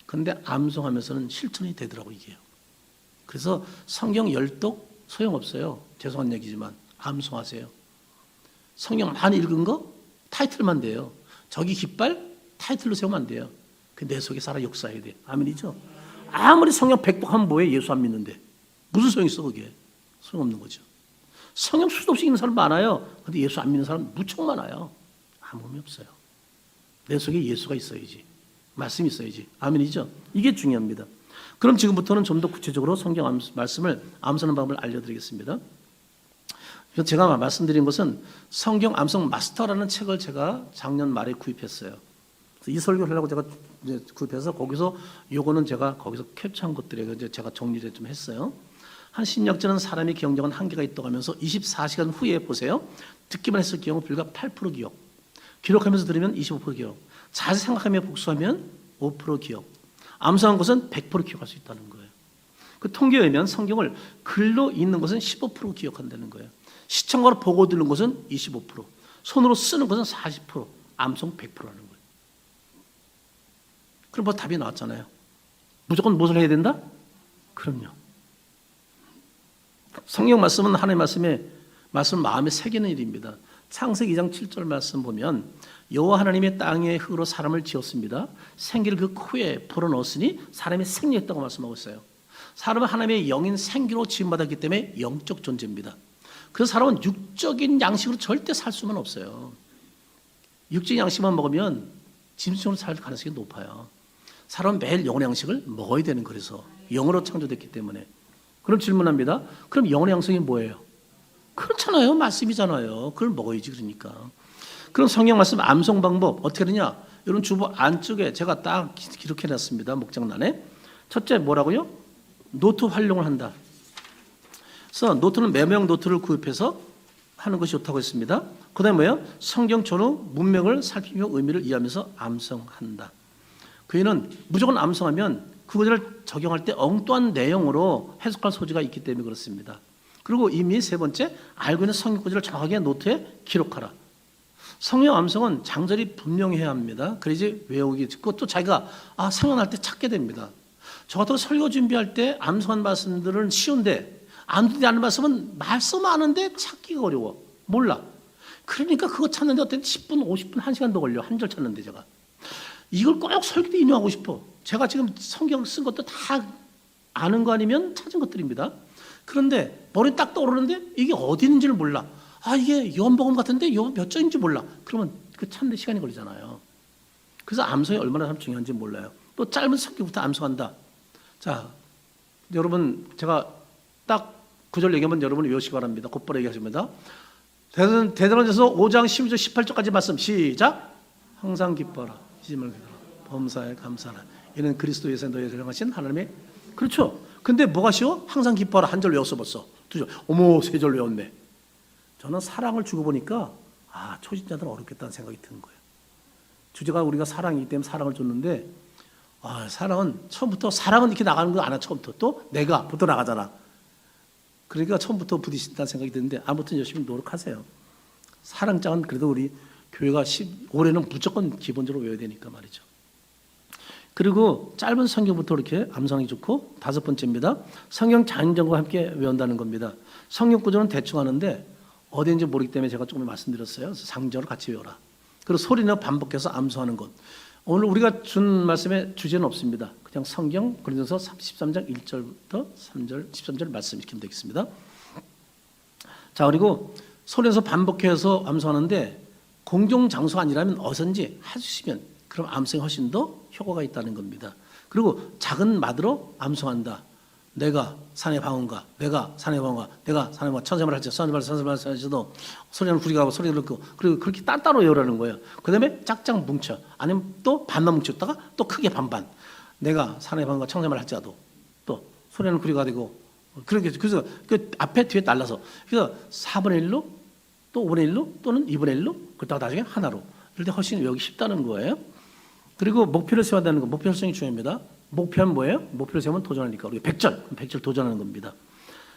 A: 그런데 암송하면서는 실천이 되더라고, 이게요. 그래서 성경 열독 소용없어요. 죄송한 얘기지만 암송하세요. 성경 많이 읽은 거 타이틀만 돼요. 저기 깃발 타이틀로 세우면 안 돼요. 그 내 속에 살아 역사해야 돼. 아멘이죠? 아무리 성경 백독하면 뭐해? 예수 안 믿는데 무슨 소용이 있어? 그게 소용없는 거죠. 성경 수도 없이 읽는 사람 많아요. 근데 예수 안 믿는 사람 무척 많아요. 아무 의미 없어요. 내 속에 예수가 있어야지. 말씀이 있어야지. 아멘이죠? 이게 중요합니다. 그럼 지금부터는 좀 더 구체적으로 성경 말씀을 암송하는 방법을 알려드리겠습니다. 제가 말씀드린 것은 성경 암송 마스터라는 책을 제가 작년 말에 구입했어요. 이 설교를 하려고 제가 이제 구입해서 거기서 요거는 제가 거기서 캡처한 것들에 이제 제가 정리를 좀 했어요. 한 신약자는 사람이 기억력은 한계가 있다고 하면서 24시간 후에 보세요. 듣기만 했을 경우 불과 8% 기억. 기록하면서 들으면 25% 기억. 자세히 생각하며 복수하면 5% 기억. 암송한 것은 100% 기억할 수 있다는 거예요. 그 통계에 의하면 성경을 글로 읽는 것은 15% 기억한다는 거예요. 시청자로 보고 듣는 것은 25%, 손으로 쓰는 것은 40%, 암송 100%라는 거예요. 그럼 뭐 답이 나왔잖아요. 무조건 무엇을 해야 된다? 그럼요. 성경 말씀은 하나님의 말씀 마음에 새기는 일입니다. 창세기 2장 7절 말씀 보면 여호와 하나님의 땅의 흙으로 사람을 지었습니다. 생기를 그 코에 불어넣었으니 사람이 생리했다고 말씀하고 있어요. 사람은 하나님의 영인 생기로 지음받았기 때문에 영적 존재입니다. 그래서 사람은 육적인 양식으로 절대 살 수는 없어요. 육적인 양식만 먹으면 짐승으로 살 가능성이 높아요. 사람은 매일 영혼의 양식을 먹어야 되는 거라서 영으로 창조됐기 때문에. 그럼 질문합니다. 그럼 영혼의 양식이 뭐예요? 그렇잖아요. 말씀이잖아요. 그걸 먹어야지 그러니까. 그럼 성경 말씀 암송 방법 어떻게 되냐? 여러분 주보 안쪽에 제가 딱 기록해놨습니다. 목장란에. 첫째 뭐라고요? 노트 활용을 한다. 그래서 노트는 메모용 노트를 구입해서 하는 것이 좋다고 했습니다. 그 다음에 뭐예요? 성경 전후 문맥을 살피며 의미를 이해하면서 암송한다. 그이는 무조건 암송하면 그것을 적용할 때 엉뚱한 내용으로 해석할 소지가 있기 때문에 그렇습니다. 그리고 이미 세 번째, 알고 있는 성경 구절을 정확하게 노트에 기록하라. 성경 암송은 장절이 분명해야 합니다. 그래야지 외우기, 그것도 자기가 생각날 때 찾게 됩니다. 저 같은 설교 준비할 때 암송한 말씀들은 쉬운데 안 되지 않은 말씀은 말씀 아는데 찾기가 어려워. 몰라. 그러니까 그거 찾는데 어떤 10분, 50분, 1시간도 걸려. 한 절 찾는데 제가. 이걸 꼭 설교 때 인용하고 싶어. 제가 지금 성경 쓴 것도 다 아는 거 아니면 찾은 것들입니다. 그런데 머리 딱 떠오르는데 이게 어디 있는지를 몰라. 이게 요한복음 같은데 요 몇 장인지 몰라. 그러면 그 찾는데 시간이 걸리잖아요. 그래서 암송이 얼마나 참 중요한지 몰라요. 또 짧은 성경부터 암송한다. 자, 여러분 제가 딱 구절 얘기하면 여러분이 외우시기 바랍니다. 곧바로 얘기하십니다. 대드로전서 5장 12절 18절까지 말씀 시작. 항상 기뻐라. 시짐을 기뻐라. 범사에 감사하라. 이는 그리스도에서 너희를 사랑하신 하나님의. 그렇죠. 근데 뭐가 쉬워? 항상 기뻐라. 한 절 외웠어 벌써. 두 절. 어머, 세 절 외웠네. 저는 사랑을 주고 보니까 초신자들은 어렵겠다는 생각이 드는 거예요. 주제가 우리가 사랑이기 때문에 사랑을 줬는데 사랑은 처음부터 사랑은 이렇게 나가는 거 아니야. 처음부터 또 내가부터 나가잖아. 그러니까 처음부터 부딪힌다는 생각이 드는데 아무튼 열심히 노력하세요. 사랑장은 그래도 우리 교회가 올해는 무조건 기본적으로 외워야 되니까 말이죠. 그리고 짧은 성경부터 이렇게 암송하기 좋고, 다섯 번째입니다. 성경 장정과 함께 외운다는 겁니다. 성경 구조는 대충 하는데 어디인지 모르기 때문에 제가 조금 말씀드렸어요. 상정을 같이 외워라. 그리고 소리나 반복해서 암송하는 것. 오늘 우리가 준 말씀의 주제는 없습니다. 그냥 성경 고린도서 13장 1절부터 3절 13절 말씀 이렇게 되겠습니다. 자, 그리고 소리에서 반복해서 암송하는데 공중 장소가 아니라면 어선지 해주시면 그럼 암송이 훨씬 더 효과가 있다는 겁니다. 그리고 작은 마드로 암송한다. 내가 산의 방언가, 내가 산의 방언가, 내가 산의 방언가, 천사말 할지, 천사말 할지도 소리는 구리가 하고 소리를 듣고, 그리고 그렇게 따로 외우라는 거예요. 그 다음에 짝짝 뭉쳐, 아니면 또 반만 뭉쳤다가 또 크게 반반. 내가 산의 방언가, 천사말 할지라도 또 소리는 구리가 되고, 그래서 그 앞에 뒤에 달라서, 그래서 4분의 1로 또 5분의 1로 또는 2분의 1로 그러다가 나중에 하나로. 이럴 때 훨씬 외우기 쉽다는 거예요. 그리고 목표를 세워야 되는 거, 목표 설정이 중요합니다. 목표는 뭐예요? 목표를 세우면 도전하니까 우리가 100절 도전하는 겁니다.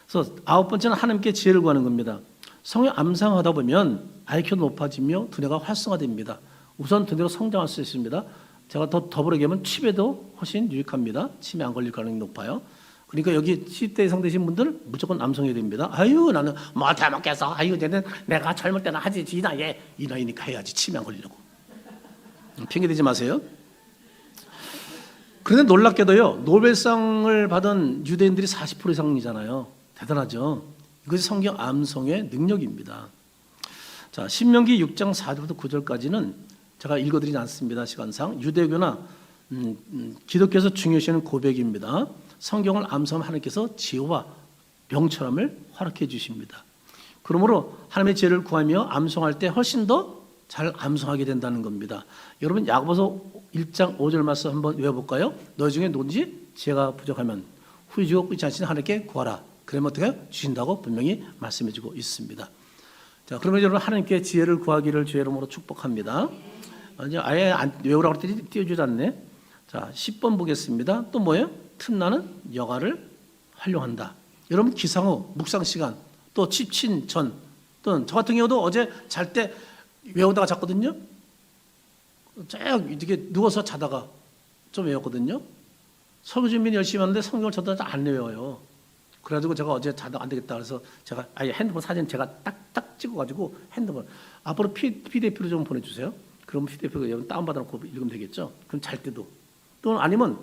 A: 그래서 아홉 번째는 하나님께 지혜를 구하는 겁니다. 성경 암송하다 보면 IQ도 높아지며 두뇌가 활성화됩니다. 우선 두뇌로 성장할 수 있습니다. 제가 더불어 얘기하면 치매도 훨씬 유익합니다. 치매 안 걸릴 가능성이 높아요. 그러니까 여기 10대 이상 되신 분들 무조건 암송해야 됩니다. 나는 뭐 잘못겠어. 내가 젊을 때는 하지. 이 나이니까 해야지. 치매 안 걸리려고. 핑계대지 마세요. 그런데 놀랍게도요, 노벨상을 받은 유대인들이 40% 이상이잖아요. 대단하죠. 이것이 성경 암송의 능력입니다. 자, 신명기 6장 4절부터 9절까지는 제가 읽어드리지 않습니다. 시간상. 유대교나 기독교에서 중요시하는 고백입니다. 성경을 암송하면 하나님께서 지혜와 명철함을 허락해 주십니다. 그러므로 하나님의 지혜를 구하며 암송할 때 훨씬 더 잘 암송하게 된다는 겁니다. 여러분 야고보서 1장 5절 말씀 한번 외워볼까요? 너희 중에 누군지 지혜가 부족하면 후이주고 끝이 않으신 하나님께 구하라. 그러면 어떻게 주신다고 분명히 말씀해주고 있습니다. 자, 그러면 여러분 하나님께 지혜를 구하기를 주의 이름으로 축복합니다. 아예 외우라고 했더니 띄워주지 않네. 자, 10번 보겠습니다. 또 뭐예요? 틈나는 여가를 활용한다. 여러분 기상후 묵상 시간, 또 취침 전, 또는 저 같은 경우도 어제 잘 때 외우다가 잤거든요. 쭉 이렇게 누워서 자다가 좀 외웠거든요. 설교 준비 열심히 하는데 성경을 저도 안 외워요. 그래가지고 제가 어제 자다가 안 되겠다 그래서 제가 아예 핸드폰 사진 제가 딱딱 찍어가지고 핸드폰 앞으로 PDF로 좀 보내주세요. 그럼 PDF가 여러분 다운받아놓고 읽으면 되겠죠. 그럼 잘 때도 또는 아니면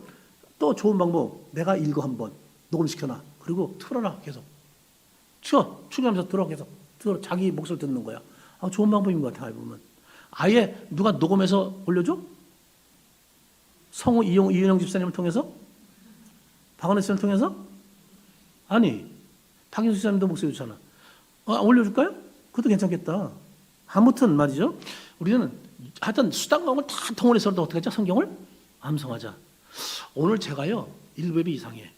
A: 또 좋은 방법 내가 읽어 한번 녹음시켜놔. 그리고 틀어라 계속. 추가하면서 들어 계속 들어 자기 목소리 듣는 거야. 좋은 방법인 것 같아요. 보면 아예 누가 녹음해서 올려줘? 성우 이은영 집사님을 통해서? 박원혜 씨를 통해서? 아니 박인수 집사님도 목소리 좋잖아. 올려줄까요? 그것도 괜찮겠다. 아무튼 말이죠. 우리는 하여튼 수단광을 다 통원해서도 어떻게 하자? 성경을 암송하자. 오늘 제가요 1배비 이상해.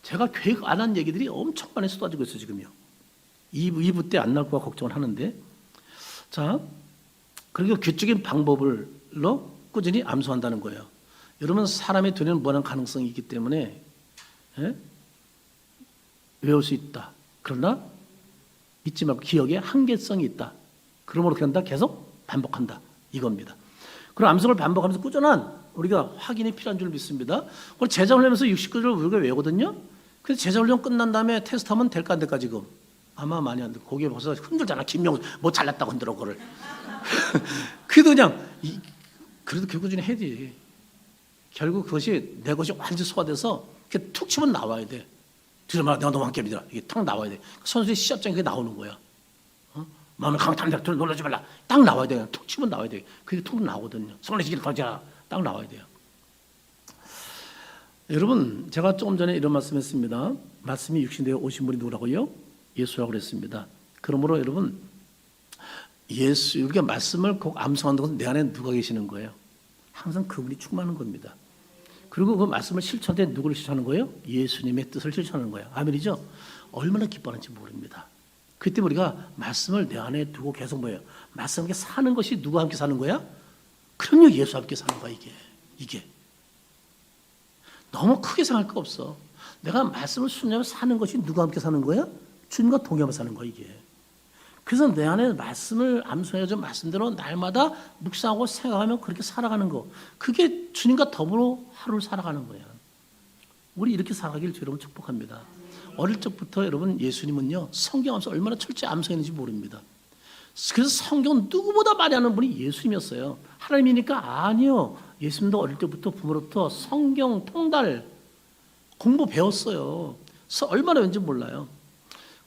A: 제가 계획 안 한 얘기들이 엄청 많이 쏟아지고 있어요 지금요. 2부 때 안 나올 거가 걱정을 하는데, 자, 그리고 규칙적인 방법으로 꾸준히 암송한다는 거예요. 여러분 사람의 두뇌는 무한한 가능성이 있기 때문에 외울 수 있다. 그러나 잊지 말고 기억에 한계성이 있다. 그러므로 어떻게 한다? 계속 반복한다. 이겁니다. 그럼 암송을 반복하면서 꾸준한 우리가 확인이 필요한 줄 믿습니다. 오늘 제자훈련에서 69절을 우리가 외우거든요. 그래서 제자훈련 끝난 다음에 테스트하면 될까 안 될까 지금? 아마 많이 안 돼. 거기에 벌써 흔들잖아. 김명수 뭐 잘났다고 흔들어 그거를. 그래도 그냥 그래도 결국은 해야 돼. 결국 그것이 내 것이 완전히 소화돼서 이렇게 툭 치면 나와야 돼. 뒤로 말아 내가 너무 함께 믿어라. 이게 탁 나와야 돼. 선수의 시합장에 그게 나오는 거야. 마음을 강탄다. 둘 놀라지 말라. 딱 나와야 돼. 툭 치면 나와야 돼. 그게 툭 나오거든요. 성례시기를 던져라. 딱 나와야 돼요. 여러분, 제가 조금 전에 이런 말씀했습니다. 말씀이 육신되어 오신 분이 누구라고요? 예수라고 그랬습니다. 그러므로 여러분, 예수, 우리가 말씀을 꼭 암송하는 것은 내 안에 누가 계시는 거예요? 항상 그분이 충만한 겁니다. 그리고 그 말씀을 실천할 때 누구를 실천하는 거예요? 예수님의 뜻을 실천하는 거예요. 아멘이죠? 얼마나 기뻐하는지 모릅니다. 그때 우리가 말씀을 내 안에 두고 계속 뭐예요? 말씀과 함께 사는 것이 누구와 함께 사는 거야? 그럼요, 예수와 함께 사는 거야, 이게. 너무 크게 생각할 거 없어. 내가 말씀을 순종하며 사는 것이 누구와 함께 사는 거야? 주님과 동행하며 사는 거야, 이게. 그래서 내 안에 말씀을 암송해서 말씀대로 날마다 묵상하고 생각하며 그렇게 살아가는 거. 그게 주님과 더불어 하루를 살아가는 거야. 우리 이렇게 살아가길 여러분 축복합니다. 어릴 적부터 여러분 예수님은요, 성경 암송 얼마나 철저히 암송했는지 모릅니다. 그래서 성경 누구보다 많이 아는 분이 예수님이었어요. 하나님이니까 아니요. 예수님도 어릴 때부터 부모로부터 성경 통달 공부 배웠어요. 그래서 얼마나 왠지 몰라요.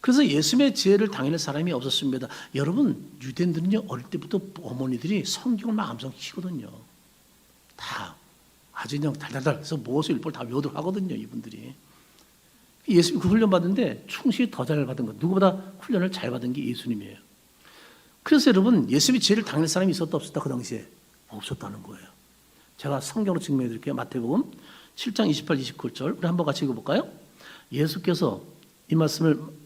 A: 그래서 예수님의 지혜를 당해낼 사람이 없었습니다. 여러분, 유대인들은요, 어릴 때부터 어머니들이 성경을 막 암송시거든요. 다 아주 그냥 달달달 해서 모세 율법을 다 외우도록 하거든요, 이분들이. 예수님이 그 훈련 받는데 충실히 더 잘 받은 것, 누구보다 훈련을 잘 받은 게 예수님이에요. 그래서 여러분, 예수님의 지혜를 당할 사람이 있었다 없었다? 그 당시에 없었다는 거예요. 제가 성경으로 증명해 드릴게요. 마태복음 7장 28, 29절 우리 한번 같이 읽어볼까요? 예수께서 이 말씀을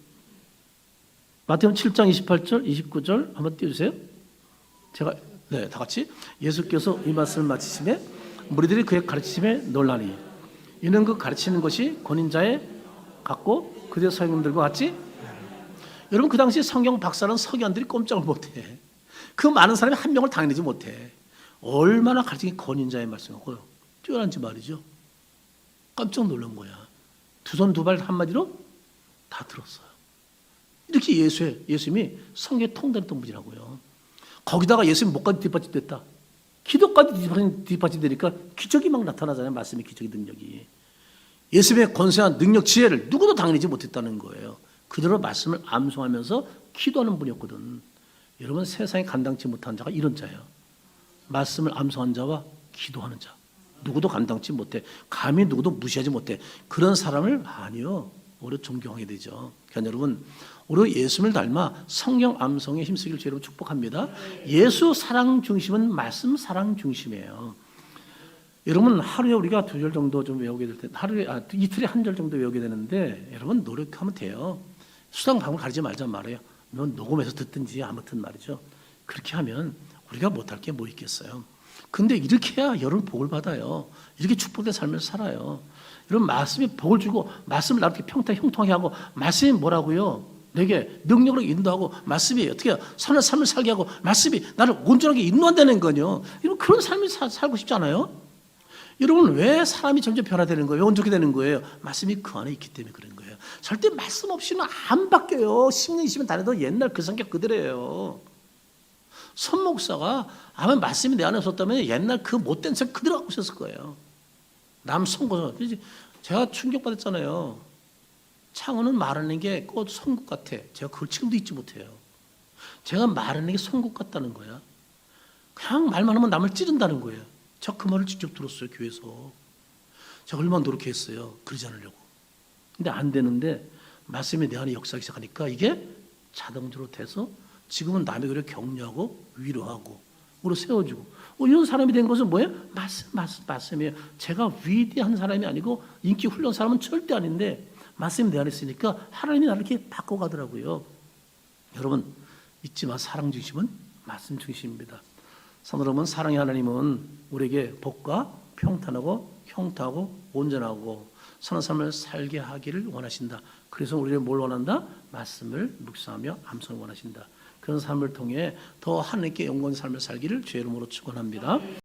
A: 마태복음 7장 28절, 29절 한번 띄워주세요. 제가 다 같이. 예수께서 이 말씀을 마치심에 무리들이 그의 가르치심에 놀라니 이는 그 가르치는 것이 권위자의 같고 그들의 서기관들과 같지. 여러분, 그 당시 성경 박사는 서기관들이 꼼짝을 못해. 그 많은 사람이 한 명을 당해내지 못해. 얼마나 가르치는 권위자의 말씀이고요. 뛰어난지 말이죠. 깜짝 놀란 거야. 두 손 두 발 한마디로 다 들었어요. 이렇게 예수님이 성경에 통달했던 분이라고요. 거기다가 예수님 목까지 뒷받침됐다. 기도까지 뒷받침되니까 기적이 막 나타나잖아요. 말씀의 기적의 능력이. 예수님의 권세와 능력, 지혜를 누구도 당해내지 못했다는 거예요. 그대로 말씀을 암송하면서 기도하는 분이었거든. 여러분, 세상에 감당치 못한 자가 이런 자예요. 말씀을 암송한 자와 기도하는 자. 누구도 감당치 못해. 감히 누구도 무시하지 못해. 그런 사람을 아니요, 오히려 존경하게 되죠. 그러니까 여러분, 우리 예수님을 닮아 성경 암송에 힘쓰기를 여러분 축복합니다. 예수 사랑 중심은 말씀 사랑 중심이에요. 여러분, 하루에 우리가 2절 정도 좀 외우게 될 때, 이틀에 1절 정도 외우게 되는데, 여러분 노력하면 돼요. 수단 방법을 가리지 말자 말이에요. 넌 녹음해서 듣든지 아무튼 말이죠. 그렇게 하면 우리가 못할 게 뭐 있겠어요. 근데 이렇게 해야 여러분 복을 받아요. 이렇게 축복된 삶을 살아요. 여러분, 말씀이 복을 주고 말씀을 나렇게 형통하게 하고, 말씀이 뭐라고요? 내게 능력으로 인도하고, 말씀이 어떻게 선한 삶을 살게 하고, 말씀이 나를 온전하게 인도한다는 거요. 여러분, 그런 삶을 살고 싶지 않아요? 여러분, 왜 사람이 점점 변화되는 거예요? 왜 온전하게 되는 거예요? 말씀이 그 안에 있기 때문에 그런 거예요. 절대 말씀 없이는 안 바뀌어요. 10년, 20년 다녀도 옛날 그 성격 그대로예요. 손 목사가 아마 말씀이 내 안에 없었다면 옛날 그 못된 성 그대로 갖고 있었을 거예요. 남 송곳. 제가 충격받았잖아요. 창호는 말하는 게 꼭 송곳 같아. 제가 그걸 지금도 잊지 못해요. 제가 말하는 게 송곳 같다는 거야. 그냥 말만 하면 남을 찌른다는 거예요. 제가 그 말을 직접 들었어요, 교회에서. 제가 얼마나 노력했어요, 그러지 않으려고. 근데 안 되는데 말씀이 내 안에 역사하기 시작하니까 이게 자동적으로 돼서 지금은 남의 글을 격려하고 위로하고 우리 세워주고, 이런 사람이 된 것은 뭐예요? 말씀이에요. 제가 위대한 사람이 아니고 인기 훌륭한 사람은 절대 아닌데 말씀이 내 안에 있으니까 하나님이 나를 이렇게 바꿔가더라고요. 여러분, 잊지 마. 사랑 중심은 말씀 중심입니다. 사랑하면 사랑의 하나님은 우리에게 복과 평탄하고 형통하고 온전하고 선한 삶을 살게 하기를 원하신다. 그래서 우리를 뭘 원한다? 말씀을 묵상하며 암송을 원하신다. 그런 삶을 통해 더 하나님께 영광의 삶을 살기를 주의 이름으로 축원합니다.